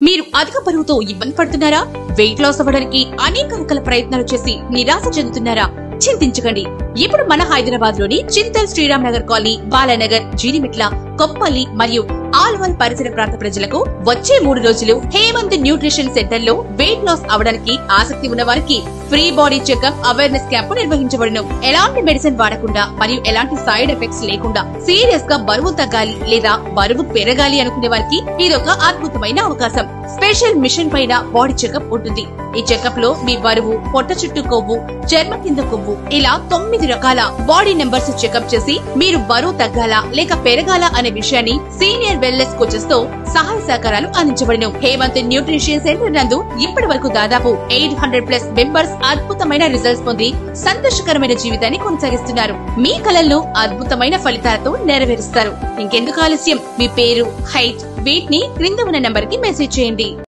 మీరు అధిక బరువుతో ఇబ్బంది పడుతున్నారా? వెయిట్ లాస్ అవ్వడానికి అనేక రకాల ప్రయత్నాలు చేసి నిరాశ చెందుతున్నారా? చింతించకండి. ఇప్పుడు మన హైదరాబాద్ లోని చింతల్ శ్రీరామ్ నగర్ కాలనీ, బాలానగర్, జీడిమిట్ల, కొప్పల్లి మరియు ఆల్వాల్ పరిసర ప్రాంత ప్రజలకు వచ్చే 3 రోజులు హేమంత్ న్యూట్రిషన్ సెంటర్ లో వెయిట్ లాస్ అవడానికి ఆసక్తి ఉన్న వారికి free body checkup awareness camp నిర్వహించబడును. ఎలాంటి మెడిసిన్ వాడకుండా మరియు ఎలాంటి సైడ్ ఎఫెక్ట్స్ లేకుండా సీరియస్ గా బరువు తగ్గాలి లేదా బరువు పెరగాలి అనుకునే వారికి ఇదొక అద్భుతమైన అవకాశం. స్పెషల్ మిషన్ పైన బాడీ చెకప్ ఉంటుంది. ఈ చెకప్ లో మీ బరువు, పొట్ట చుట్టూ కొవ్వు, చర్మం కింద కొవ్వు ఇలా 9 రకాల బాడీ నెంబర్స్ చెకప్ చేసి మీరు బరువు తగ్గాలా లేక పెరగాలా అనే విషయాన్ని సీనియర్ వెల్నెస్ కోచెస్ తో సహాయ సహకారాలు అందించబడిను. హేమంత్ న్యూట్రిషన్ సెంటర్ నందు ఇప్పటి వరకు దాదాపు 800+ మెంబర్స్ అద్భుతమైన రిజల్ట్స్ పొంది సంతోషకరమైన జీవితాన్ని కొనసాగిస్తున్నారు. మీ కలలను అద్భుతమైన ఫలితాలతో నెరవేరుస్తారు. ఇంకెందుకు ఆలస్యం? మీ పేరు, హైట్, వెయిట్ ని క్రింద ఉన్న నంబర్ కి మెసేజ్ చేయండి.